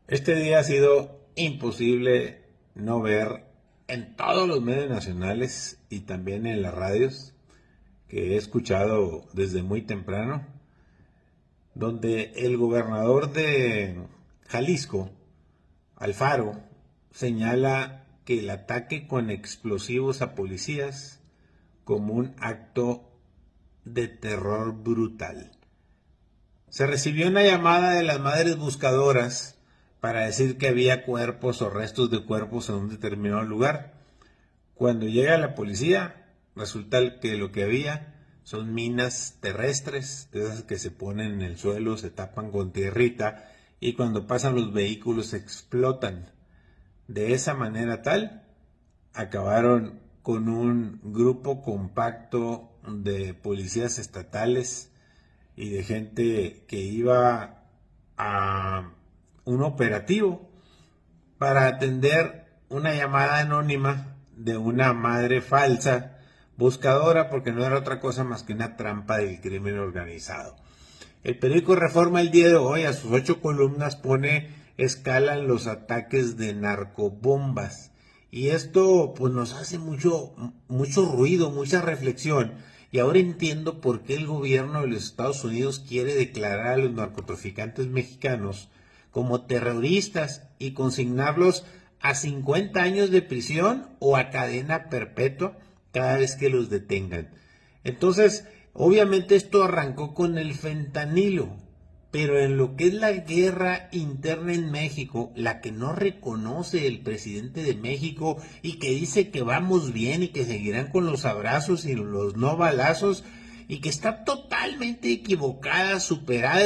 Este día ha sido imposible no ver en todos los medios nacionales y también en las radios que he escuchado desde muy temprano, donde el gobernador de Jalisco, Alfaro, señala que el ataque con explosivos a policías como un acto de terror brutal. Se recibió una llamada de las madres buscadoras para decir que había cuerpos o restos de cuerpos en un determinado lugar. Cuando llega la policía, resulta que lo que había son minas terrestres, de esas que se ponen en el suelo, se tapan con tierrita y cuando pasan los vehículos explotan. De esa manera tal, acabaron con un grupo compacto de policías estatales y de gente que iba a un operativo para atender una llamada anónima de una madre falsa buscadora, porque no era otra cosa más que una trampa del crimen organizado. El periódico Reforma el día de hoy a sus 8 columnas pone escalan los ataques de narcobombas, y esto pues nos hace mucho ruido, mucha reflexión. Y ahora entiendo por qué el gobierno de los Estados Unidos quiere declarar a los narcotraficantes mexicanos como terroristas y consignarlos a 50 años de prisión o a cadena perpetua cada vez que los detengan. Entonces, obviamente esto arrancó con el fentanilo, pero en lo que es la guerra interna en México, la que no reconoce el presidente de México y que dice que vamos bien y que seguirán con los abrazos y los no balazos, y que está totalmente equivocada, superada.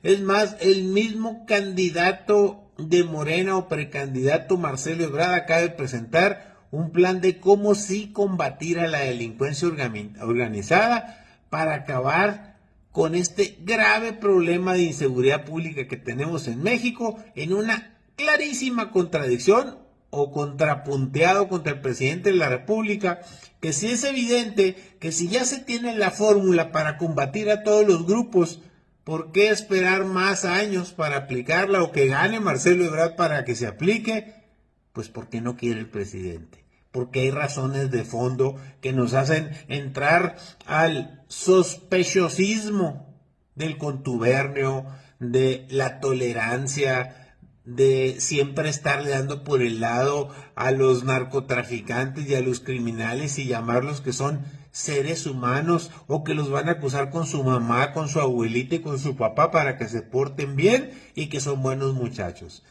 Es más, el mismo candidato de Morena o precandidato Marcelo Ebrard acaba de presentar un plan de cómo sí combatir a la delincuencia organizada para acabar con este grave problema de inseguridad pública que tenemos en México, en una clarísima contradicción o contrapunteado contra el presidente de la República, que sí es evidente que si ya se tiene la fórmula para combatir a todos los grupos, ¿por qué esperar más años para aplicarla o que gane Marcelo Ebrard para que se aplique? Pues porque no quiere el presidente, porque hay razones de fondo que nos hacen entrar al sospechosismo del contubernio, de la tolerancia, de siempre estarle dando por el lado a los narcotraficantes y a los criminales y llamarlos que son seres humanos o que los van a acusar con su mamá, con su abuelita y con su papá para que se porten bien y que son buenos muchachos.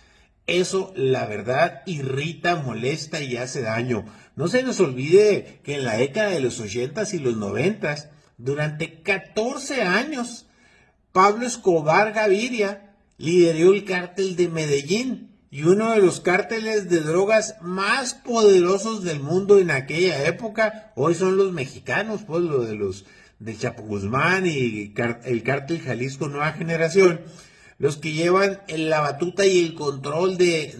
Eso, la verdad, irrita, molesta y hace daño. No se nos olvide que en la década de los 80s y los 90s, durante 14 años, Pablo Escobar Gaviria lideró el cártel de Medellín y uno de los cárteles de drogas más poderosos del mundo en aquella época. Hoy son los mexicanos, pues lo de los del Chapo Guzmán y el cártel Jalisco Nueva Generación, los que llevan la batuta y el control de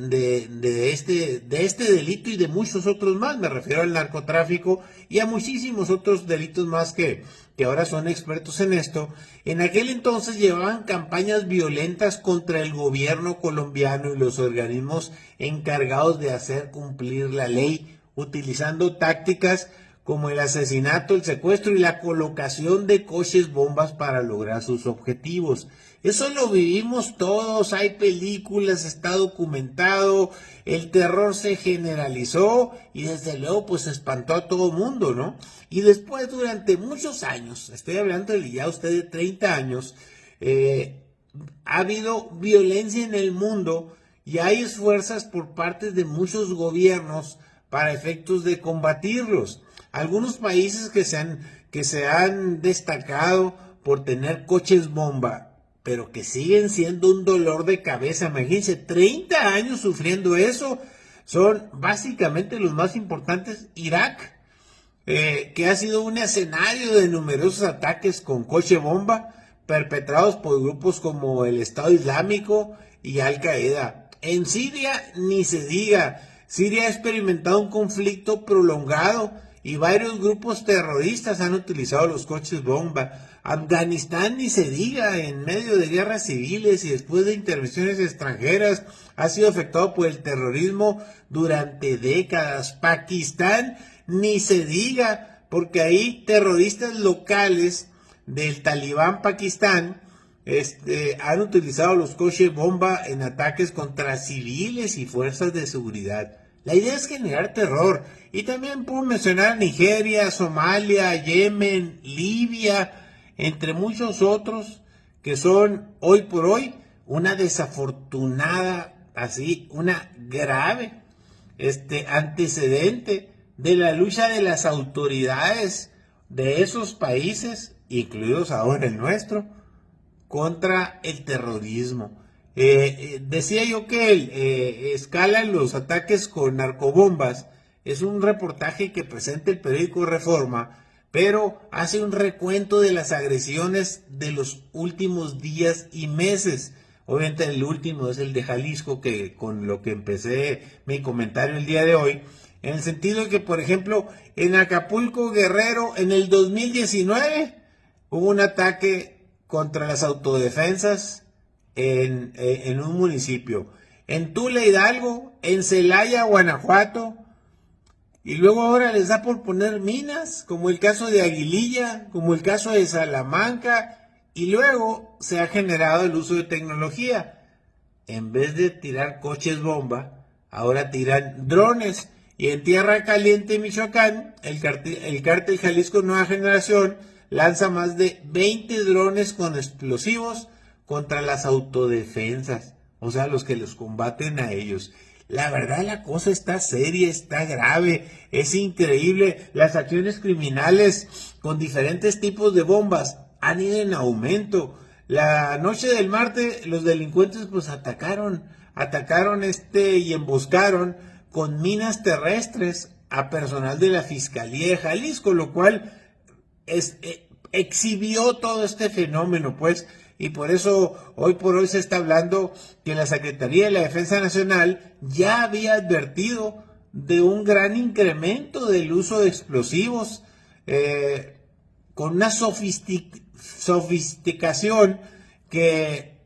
este delito y de muchos otros más. Me refiero al narcotráfico y a muchísimos otros delitos más que ahora son expertos en esto. En aquel entonces llevaban campañas violentas contra el gobierno colombiano y los organismos encargados de hacer cumplir la ley, utilizando tácticas como el asesinato, el secuestro y la colocación de coches bombas para lograr sus objetivos. Eso lo vivimos todos, hay películas, está documentado, el terror se generalizó y desde luego pues espantó a todo mundo, ¿no? Y después durante muchos años, estoy hablando de ya usted de 30 años, ha habido violencia en el mundo y hay esfuerzos por parte de muchos gobiernos para efectos de combatirlos. Algunos países que se han destacado por tener coches bomba, pero que siguen siendo un dolor de cabeza. Imagínense, 30 años sufriendo eso. Son básicamente los más importantes. Irak, que ha sido un escenario de numerosos ataques con coche bomba perpetrados por grupos como el Estado Islámico y Al Qaeda. En Siria ni se diga. Siria ha experimentado un conflicto prolongado y varios grupos terroristas han utilizado los coches bomba. Afganistán ni se diga, en medio de guerras civiles y después de intervenciones extranjeras, ha sido afectado por el terrorismo durante décadas. Pakistán ni se diga, porque ahí terroristas locales del Talibán Pakistán han utilizado los coches bomba en ataques contra civiles y fuerzas de seguridad. La idea es generar terror. Y también puedo mencionar Nigeria, Somalia, Yemen, Libia, entre muchos otros que son hoy por hoy una desafortunada, así, una grave antecedente de la lucha de las autoridades de esos países, incluidos ahora el nuestro, contra el terrorismo. Decía yo que escalan los ataques con narcobombas. Es un reportaje que presenta el periódico Reforma, pero hace un recuento de las agresiones de los últimos días y meses. Obviamente el último es el de Jalisco, que con lo que empecé mi comentario el día de hoy, en el sentido de que, por ejemplo, en Acapulco, Guerrero, en el 2019 hubo un ataque contra las autodefensas en un municipio. En Tula, Hidalgo, en Celaya, Guanajuato, y luego ahora les da por poner minas, como el caso de Aguililla, como el caso de Salamanca, y luego se ha generado el uso de tecnología. En vez de tirar coches bomba, ahora tiran drones. Y en Tierra Caliente, Michoacán, el cártel Jalisco Nueva Generación lanza más de 20 drones con explosivos contra las autodefensas, o sea, los que los combaten a ellos. La verdad, la cosa está seria, está grave, es increíble. Las acciones criminales con diferentes tipos de bombas han ido en aumento. La noche del martes, los delincuentes pues atacaron y emboscaron con minas terrestres a personal de la Fiscalía de Jalisco, lo cual exhibió todo este fenómeno, pues, y por eso hoy por hoy se está hablando que la Secretaría de la Defensa Nacional ya había advertido de un gran incremento del uso de explosivos, con una sofisticación que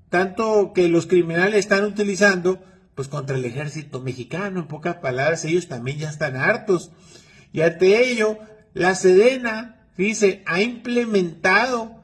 tanto que los criminales están utilizando pues contra el ejército mexicano. En pocas palabras, ellos también ya están hartos. Y ante ello, la Sedena, dice, ha implementado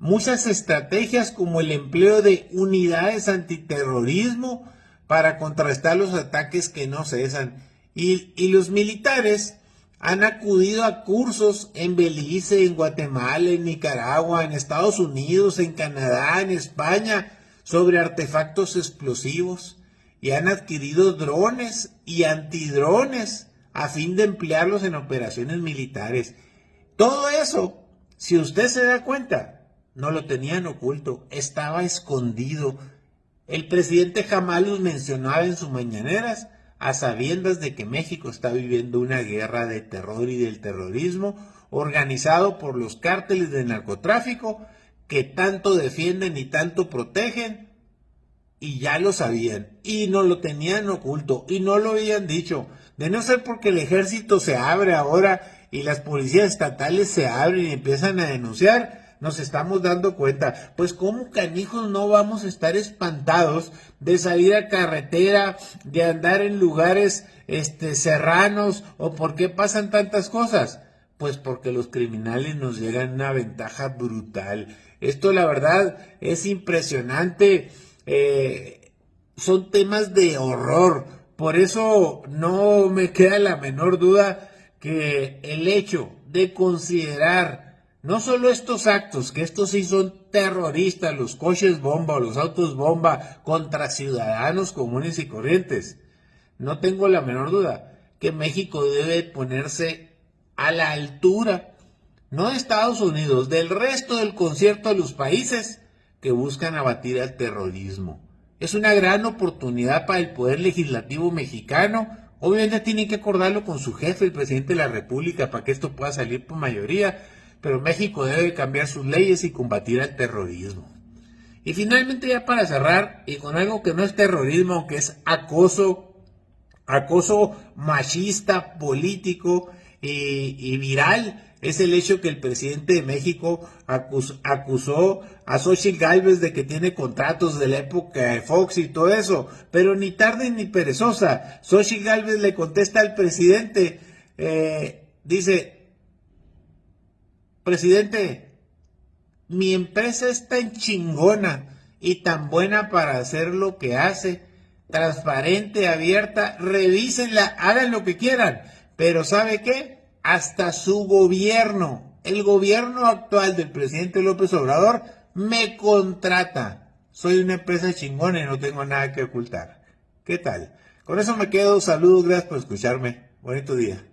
muchas estrategias como el empleo de unidades antiterrorismo para contrarrestar los ataques que no cesan. Y los militares han acudido a cursos en Belice, en Guatemala, en Nicaragua, en Estados Unidos, en Canadá, en España, sobre artefactos explosivos, y han adquirido drones y antidrones a fin de emplearlos en operaciones militares. Todo eso, si usted se da cuenta, no lo tenían oculto, estaba escondido. El presidente jamás los mencionaba en sus mañaneras, a sabiendas de que México está viviendo una guerra de terror y del terrorismo organizado por los cárteles de narcotráfico que tanto defienden y tanto protegen, y ya lo sabían y no lo tenían oculto y no lo habían dicho. De no ser porque el ejército se abre ahora y las policías estatales se abren y empiezan a denunciar, nos estamos dando cuenta. Pues cómo canijos no vamos a estar espantados de salir a carretera, de andar en lugares serranos, o por qué pasan tantas cosas. Pues porque los criminales nos llegan una ventaja brutal. Esto la verdad es impresionante. Son temas de horror. Por eso no me queda la menor duda que el hecho de considerar no solo estos actos, que estos sí son terroristas, los coches bomba o los autos bomba contra ciudadanos comunes y corrientes, no tengo la menor duda que México debe ponerse a la altura, no de Estados Unidos, del resto del concierto de los países que buscan abatir al terrorismo. Es una gran oportunidad para el Poder Legislativo mexicano. Obviamente tienen que acordarlo con su jefe, el presidente de la República, para que esto pueda salir por mayoría, pero México debe cambiar sus leyes y combatir al terrorismo. Y finalmente, ya para cerrar, y con algo que no es terrorismo, aunque es acoso machista, político y viral, es el hecho que el presidente de México acusó a Xochitl Gálvez de que tiene contratos de la época de Fox y todo eso, pero ni tarde ni perezosa. Xochitl Gálvez le contesta al presidente, dice, presidente, mi empresa es tan chingona y tan buena para hacer lo que hace, transparente, abierta, revísenla, hagan lo que quieran, pero ¿sabe qué? Hasta su gobierno, el gobierno actual del presidente López Obrador, me contrata. Soy una empresa chingona y no tengo nada que ocultar. ¿Qué tal? Con eso me quedo. Saludos, gracias por escucharme. Bonito día.